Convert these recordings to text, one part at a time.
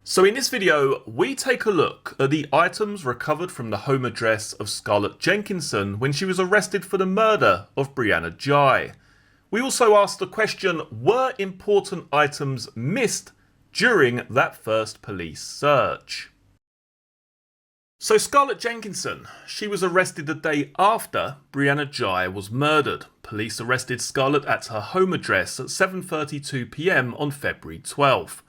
So in this video, we take a look at the items recovered from the home address of Scarlett Jenkinson when she was arrested for the murder of Brianna Ghey. We also asked the question, were important items missed during that first police search? So Scarlett Jenkinson, she was arrested the day after Brianna Ghey was murdered. Police arrested Scarlett at her home address at 7:32 p.m. on February 12th.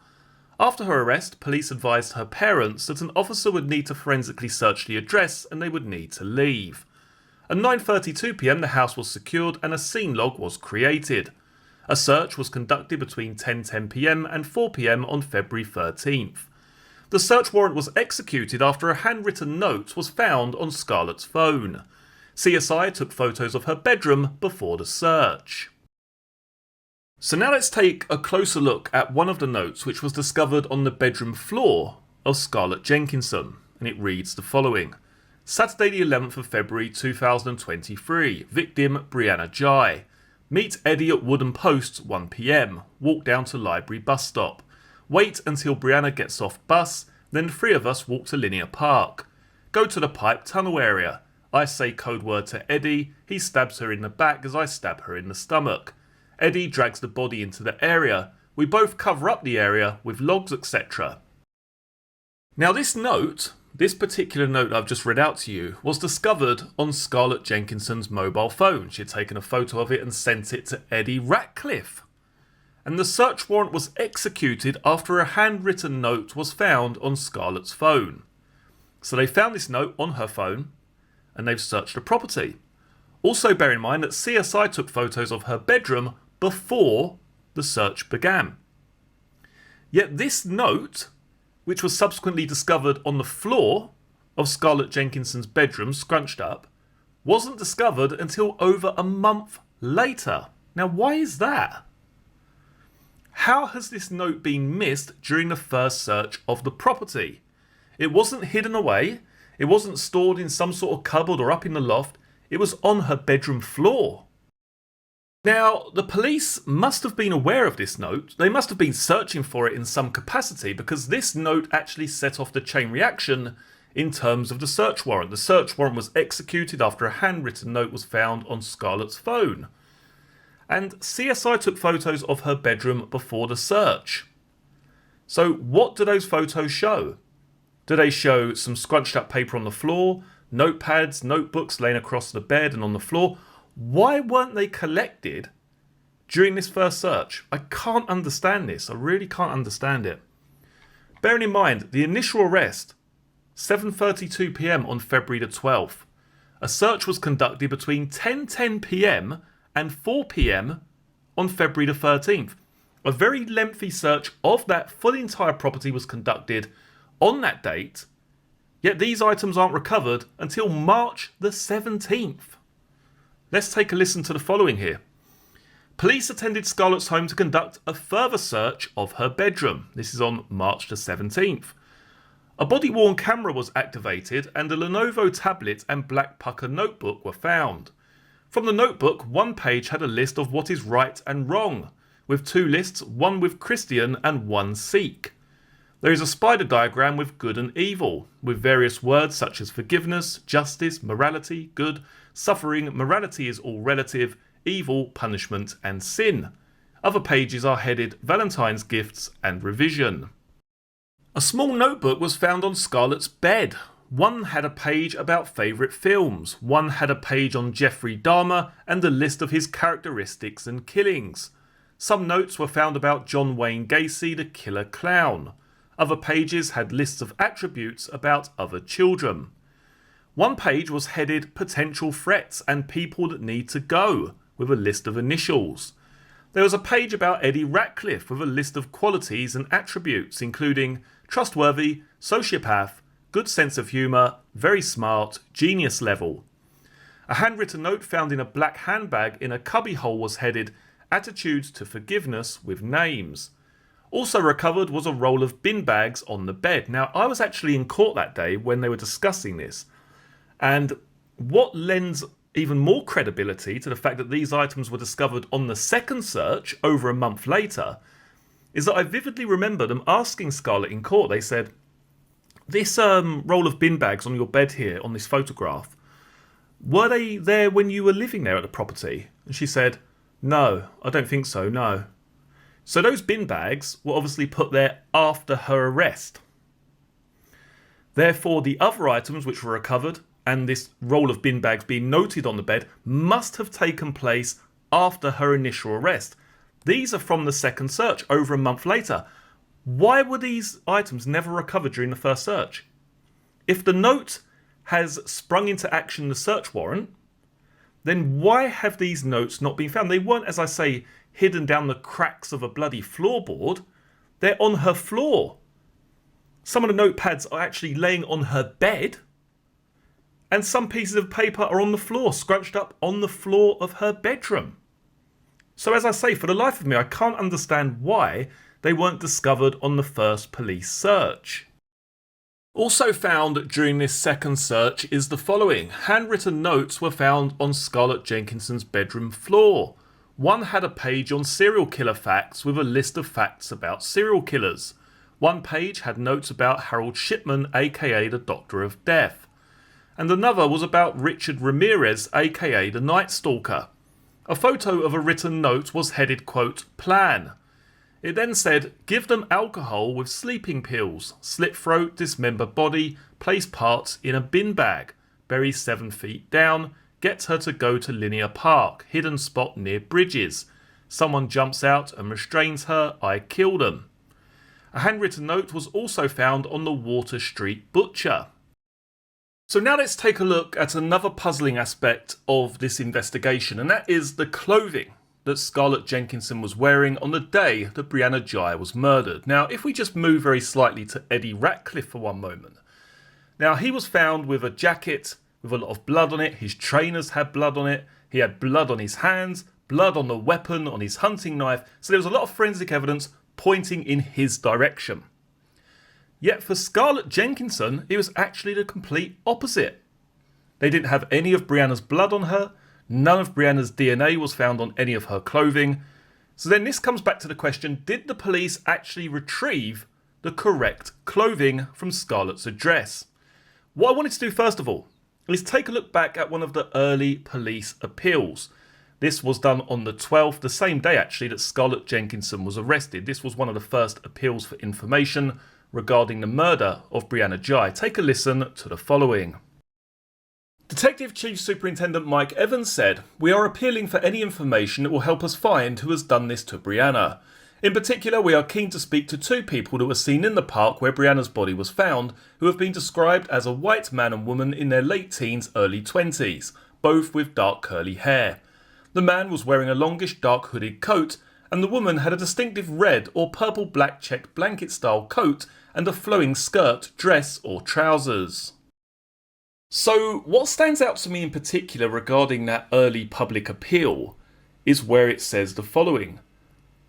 After her arrest, police advised her parents that an officer would need to forensically search the address and they would need to leave. At 9:32 p.m. the house was secured and a scene log was created. A search was conducted between 10:10 p.m. and 4 p.m. on February 13th. The search warrant was executed after a handwritten note was found on Scarlett's phone. CSI took photos of her bedroom before the search. So now let's take a closer look at one of the notes which was discovered on the bedroom floor of Scarlett Jenkinson, and it reads the following. Saturday the 11th of February 2023, victim Brianna Ghey. Meet Eddie at Wooden Posts 1 p.m. Walk down to Library bus stop. Wait until Brianna gets off bus, then 3 of us walk to Linear Park. Go to the pipe tunnel area. I say code word to Eddie, he stabs her in the back as I stab her in the stomach. Eddie drags the body into the area. We both cover up the area with logs, etc. Now this particular note I've just read out to you, was discovered on Scarlett Jenkinson's mobile phone. She had taken a photo of it and sent it to Eddie Ratcliffe. And the search warrant was executed after a handwritten note was found on Scarlett's phone. So they found this note on her phone and they've searched the property. Also bear in mind that CSI took photos of her bedroom before the search began. Yet this note, which was subsequently discovered on the floor of Scarlett Jenkinson's bedroom, scrunched up, wasn't discovered until over a month later. Now why is that? How has this note been missed during the first search of the property? It wasn't hidden away, it wasn't stored in some sort of cupboard or up in the loft, it was on her bedroom floor. Now, the police must have been aware of this note. They must have been searching for it in some capacity because this note actually set off the chain reaction in terms of the search warrant. The search warrant was executed after a handwritten note was found on Scarlett's phone. And CSI took photos of her bedroom before the search. So what do those photos show? Do they show some scrunched up paper on the floor, notepads, notebooks laying across the bed and on the floor? Why weren't they collected during this first search? I can't understand this. I really can't understand it. Bearing in mind, the initial arrest, 7:32 p.m. on February the 12th. A search was conducted between 10:10 p.m. and 4 p.m. on February the 13th. A very lengthy search of that full entire property was conducted on that date, yet these items aren't recovered until March the 17th. Let's take a listen to the following here. Police attended Scarlett's home to conduct a further search of her bedroom. This is on March the 17th. A body-worn camera was activated and a Lenovo tablet and black pucker notebook were found. From the notebook, one page had a list of what is right and wrong, with 2 lists, one with Christian and one Sikh. There is a spider diagram with good and evil, with various words such as forgiveness, justice, morality, good, suffering, morality is all relative, evil, punishment, and sin. Other pages are headed Valentine's gifts and revision. A small notebook was found on Scarlett's bed. One had a page about favourite films, one had a page on Jeffrey Dahmer and a list of his characteristics and killings. Some notes were found about John Wayne Gacy, the killer clown. Other pages had lists of attributes about other children. One page was headed Potential Threats and People That Need to Go, with a list of initials. There was a page about Eddie Ratcliffe with a list of qualities and attributes, including trustworthy, sociopath, good sense of humour, very smart, genius level. A handwritten note found in a black handbag in a cubbyhole was headed Attitudes to Forgiveness with names. Also recovered was a roll of bin bags on the bed. Now, I was actually in court that day when they were discussing this. And what lends even more credibility to the fact that these items were discovered on the second search over a month later is that I vividly remember them asking Scarlett in court. They said, this roll of bin bags on your bed here on this photograph, were they there when you were living there at the property? And she said, no, I don't think so, no. So those bin bags were obviously put there after her arrest. Therefore, the other items which were recovered and this roll of bin bags being noted on the bed must have taken place after her initial arrest. These are from the second search, over a month later. Why were these items never recovered during the first search? If the note has sprung into action the search warrant, then why have these notes not been found? They weren't, as I say, hidden down the cracks of a bloody floorboard. They're on her floor. Some of the notepads are actually laying on her bed. And some pieces of paper are on the floor, scrunched up on the floor of her bedroom. So as I say, for the life of me, I can't understand why they weren't discovered on the first police search. Also found during this second search is the following. Handwritten notes were found on Scarlett Jenkinson's bedroom floor. One had a page on serial killer facts with a list of facts about serial killers. One page had notes about Harold Shipman, aka the Doctor of Death. And another was about Richard Ramirez, aka the Night Stalker. A photo of a written note was headed, quote, plan. It then said, give them alcohol with sleeping pills, slit throat, dismember body, place parts in a bin bag, bury 7 feet down, get her to go to Linear Park, hidden spot near bridges. Someone jumps out and restrains her, I kill them. A handwritten note was also found on the Water Street Butcher. So now let's take a look at another puzzling aspect of this investigation, and that is the clothing that Scarlett Jenkinson was wearing on the day that Brianna Ghey was murdered. Now, if we just move very slightly to Eddie Ratcliffe for one moment. Now, he was found with a jacket with a lot of blood on it. His trainers had blood on it. He had blood on his hands, blood on the weapon, on his hunting knife. So there was a lot of forensic evidence pointing in his direction. Yet for Scarlett Jenkinson, it was actually the complete opposite. They didn't have any of Brianna's blood on her. None of Brianna's DNA was found on any of her clothing. So then this comes back to the question, did the police actually retrieve the correct clothing from Scarlett's address? What I wanted to do first of all is take a look back at one of the early police appeals. This was done on the 12th, the same day actually that Scarlett Jenkinson was arrested. This was one of the first appeals for information regarding the murder of Brianna Ghey. Take a listen to the following. Detective Chief Superintendent Mike Evans said, we are appealing for any information that will help us find who has done this to Brianna. In particular, we are keen to speak to 2 people that were seen in the park where Brianna's body was found, who have been described as a white man and woman in their late teens, early 20s, both with dark curly hair. The man was wearing a longish dark hooded coat, and the woman had a distinctive red or purple black checked blanket style coat and a flowing skirt, dress or trousers. So what stands out to me in particular regarding that early public appeal is where it says the following.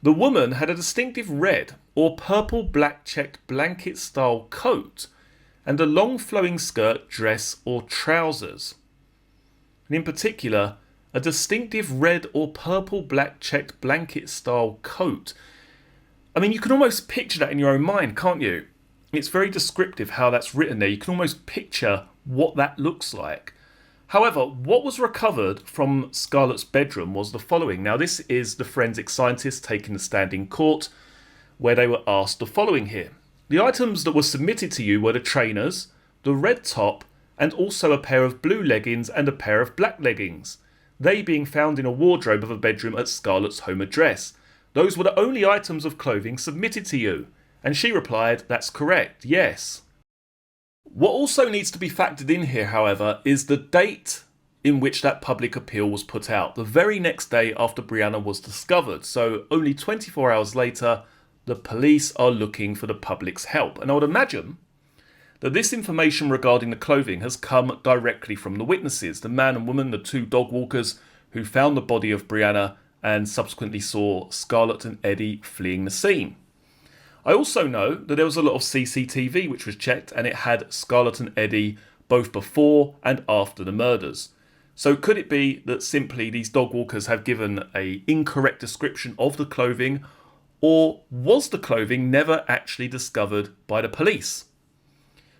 The woman had a distinctive red or purple black checked blanket style coat and a long flowing skirt, dress or trousers. And in particular, a distinctive red or purple black checked blanket style coat. I mean, you can almost picture that in your own mind, can't you? It's very descriptive how that's written there. You can almost picture what that looks like. However, what was recovered from Scarlett's bedroom was the following. Now, this is the forensic scientists taking the stand in court, where they were asked the following here. The items that were submitted to you were the trainers, the red top, and also a pair of blue leggings and a pair of black leggings. They being found in a wardrobe of a bedroom at Scarlett's home address. Those were the only items of clothing submitted to you. And she replied, that's correct, yes. What also needs to be factored in here, however, is the date in which that public appeal was put out. The very next day after Brianna was discovered. So only 24 hours later, the police are looking for the public's help. And I would imagine that this information regarding the clothing has come directly from the witnesses, the man and woman, the 2 dog walkers who found the body of Brianna and subsequently saw Scarlett and Eddie fleeing the scene. I also know that there was a lot of CCTV which was checked and it had Scarlett and Eddie both before and after the murders. So could it be that simply these dog walkers have given an incorrect description of the clothing, Or was the clothing never actually discovered by the police?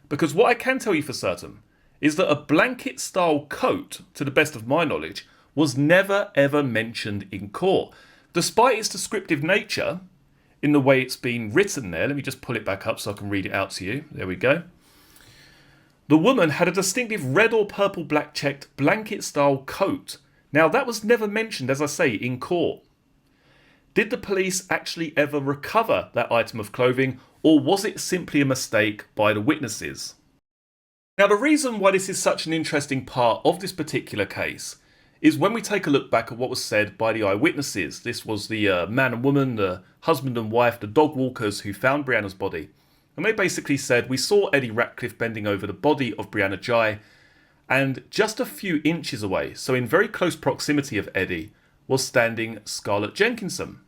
Because what I can tell you for certain is that a blanket style coat, to the best of my knowledge, was never ever mentioned in court. Despite its descriptive nature, in the way it's been written there, let me just pull it back up so I can read it out to you. There we go. The woman had a distinctive red or purple black checked blanket style coat. Now that was never mentioned, as I say, in court. Did the police actually ever recover that item of clothing, or was it simply a mistake by the witnesses? Now the reason why this is such an interesting part of this particular case is when we take a look back at what was said by the eyewitnesses. This was the man and woman, the husband and wife, the dog walkers who found Brianna's body. And they basically said, we saw Eddie Ratcliffe bending over the body of Brianna Ghey, and just a few inches away, so in very close proximity of Eddie, was standing Scarlett Jenkinson.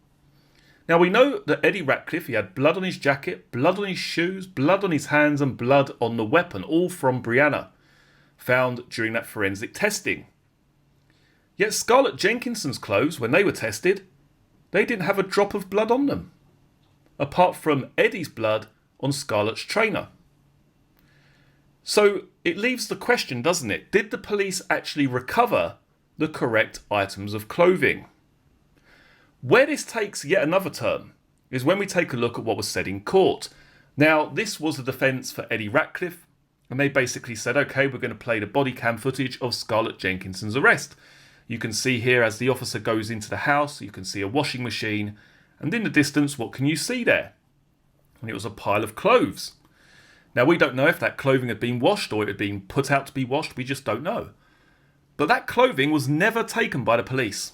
Now we know that Eddie Ratcliffe, he had blood on his jacket, blood on his shoes, blood on his hands and blood on the weapon, all from Brianna, found during that forensic testing. Yet Scarlett Jenkinson's clothes, when they were tested, they didn't have a drop of blood on them, apart from Eddie's blood on Scarlett's trainer. So it leaves the question, doesn't it? Did the police actually recover the correct items of clothing? Where this takes yet another turn is when we take a look at what was said in court. Now, this was the defence for Eddie Ratcliffe, and they basically said, okay, we're going to play the body cam footage of Scarlett Jenkinson's arrest. You can see here as the officer goes into the house, you can see a washing machine, and in the distance, what can you see there? And it was a pile of clothes. Now, we don't know if that clothing had been washed or it had been put out to be washed, we just don't know. But that clothing was never taken by the police.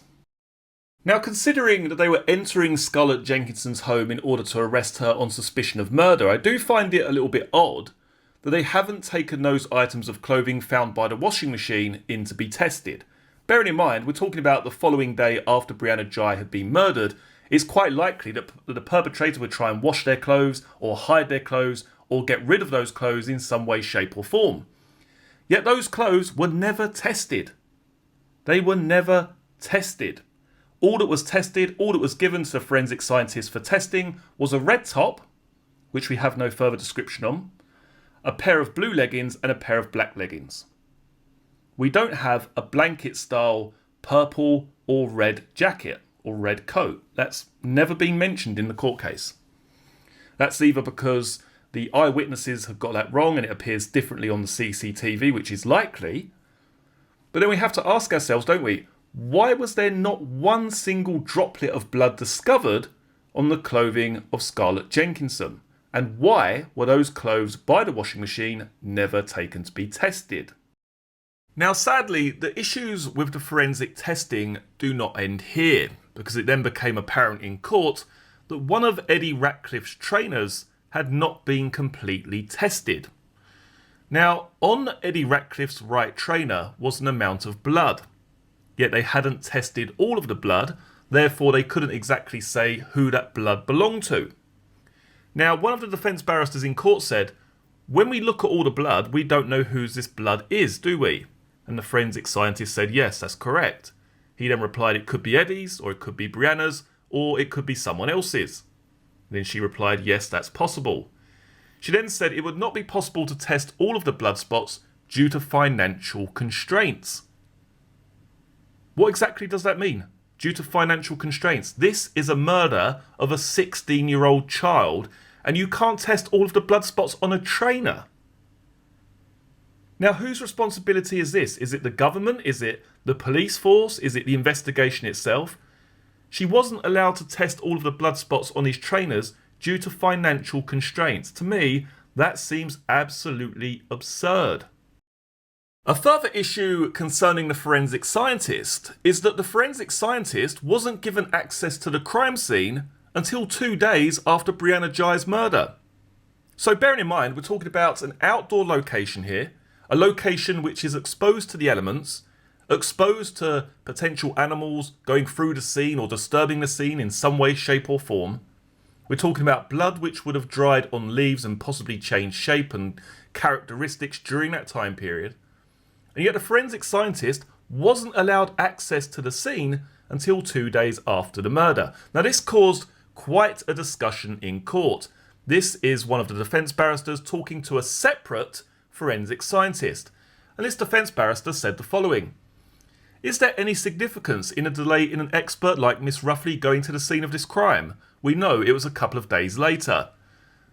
Now, considering that they were entering Scarlett Jenkinson's home in order to arrest her on suspicion of murder, I do find it a little bit odd that they haven't taken those items of clothing found by the washing machine in to be tested. Bearing in mind, we're talking about the following day after Brianna Ghey had been murdered. It's quite likely that the perpetrator would try and wash their clothes or hide their clothes or get rid of those clothes in some way, shape or form. Yet those clothes were never tested. They were never tested. All that was tested, all that was given to forensic scientists for testing was a red top, which we have no further description on, a pair of blue leggings and a pair of black leggings. We don't have a blanket style purple or red jacket or red coat. That's never been mentioned in the court case. That's either because the eyewitnesses have got that wrong and it appears differently on the CCTV, which is likely. But then we have to ask ourselves, don't we, why was there not one single droplet of blood discovered on the clothing of Scarlett Jenkinson? And why were those clothes by the washing machine never taken to be tested? Now, sadly, the issues with the forensic testing do not end here, because it then became apparent in court that one of Eddie Ratcliffe's trainers had not been completely tested. Now, on Eddie Ratcliffe's right trainer was an amount of blood, yet they hadn't tested all of the blood, therefore they couldn't exactly say who that blood belonged to. Now, one of the defence barristers in court said, when we look at all the blood, we don't know whose this blood is, do we? And the forensic scientist said, yes, that's correct. He then replied, it could be Eddie's, or it could be Brianna's, or it could be someone else's. Then she replied, yes, that's possible. She then said it would not be possible to test all of the blood spots due to financial constraints. What exactly does that mean? Due to financial constraints. This is a murder of a 16-year-old child, and you can't test all of the blood spots on a trainer. Now, whose responsibility is this? Is it the government? Is it the police force? Is it the investigation itself? She wasn't allowed to test all of the blood spots on his trainers due to financial constraints. To me, that seems absolutely absurd. A further issue concerning the forensic scientist is that the forensic scientist wasn't given access to the crime scene until 2 days after Brianna Ghey's murder. So bearing in mind, we're talking about an outdoor location here, a location which is exposed to the elements, exposed to potential animals going through the scene or disturbing the scene in some way, shape or form. We're talking about blood which would have dried on leaves and possibly changed shape and characteristics during that time period. And yet the forensic scientist wasn't allowed access to the scene until 2 days after the murder. Now this caused quite a discussion in court. This is one of the defence barristers talking to a separate forensic scientist, and this defence barrister said the following. Is there any significance in a delay in an expert like Miss Ruffley going to the scene of this crime? We know it was a couple of days later.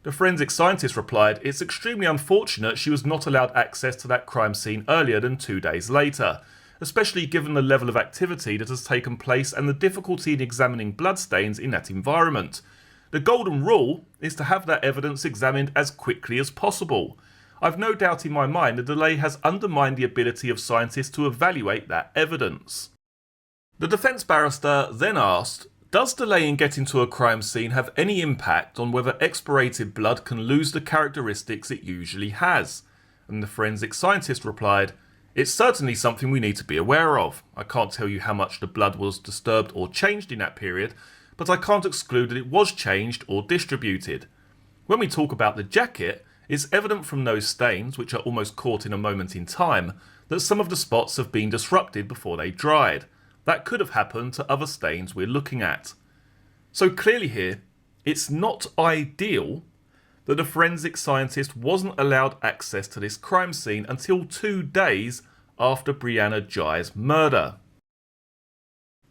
The forensic scientist replied, it's extremely unfortunate she was not allowed access to that crime scene earlier than 2 days later, especially given the level of activity that has taken place and the difficulty in examining bloodstains in that environment. The golden rule is to have that evidence examined as quickly as possible. I've no doubt in my mind the delay has undermined the ability of scientists to evaluate that evidence. The defence barrister then asked, does delay in getting to a crime scene have any impact on whether expirated blood can lose the characteristics it usually has? And the forensic scientist replied, it's certainly something we need to be aware of. I can't tell you how much the blood was disturbed or changed in that period, but I can't exclude that it was changed or distributed. When we talk about the jacket, it's evident from those stains, which are almost caught in a moment in time, that some of the spots have been disrupted before they dried. That could have happened to other stains we're looking at. So clearly here, it's not ideal that the forensic scientist wasn't allowed access to this crime scene until 2 days after Brianna Ghey's murder.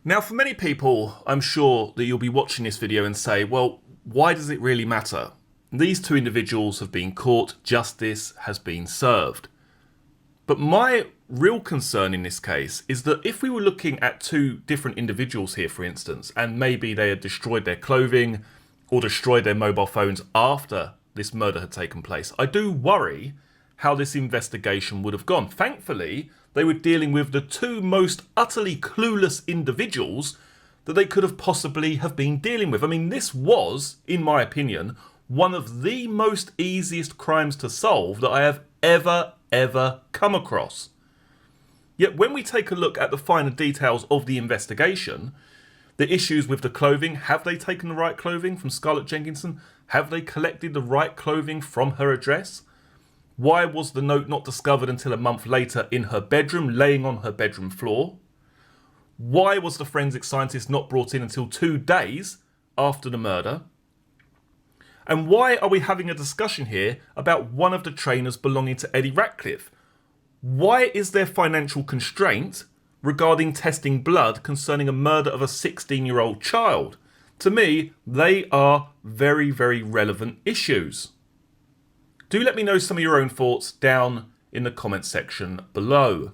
Now for many people, I'm sure that you'll be watching this video and say, well, why does it really matter? These 2 individuals have been caught, justice has been served. But my real concern in this case is that if we were looking at 2 different individuals here, for instance, and maybe they had destroyed their clothing or destroyed their mobile phones after this murder had taken place, I do worry how this investigation would have gone. Thankfully, they were dealing with the 2 most utterly clueless individuals that they could have possibly have been dealing with. I mean, this was, in my opinion, one of the most easiest crimes to solve that I have ever come across. Yet when we take a look at the finer details of the investigation, the issues with the clothing, have they taken the right clothing from Scarlett Jenkinson? Have they collected the right clothing from her address? Why was the note not discovered until a month later in her bedroom, laying on her bedroom floor? Why was the forensic scientist not brought in until 2 days after the murder? And why are we having a discussion here about one of the trainers belonging to Eddie Ratcliffe? Why is there financial constraint regarding testing blood concerning a murder of a 16-year-old child? To me, they are very relevant issues. Do let me know some of your own thoughts down in the comment section below.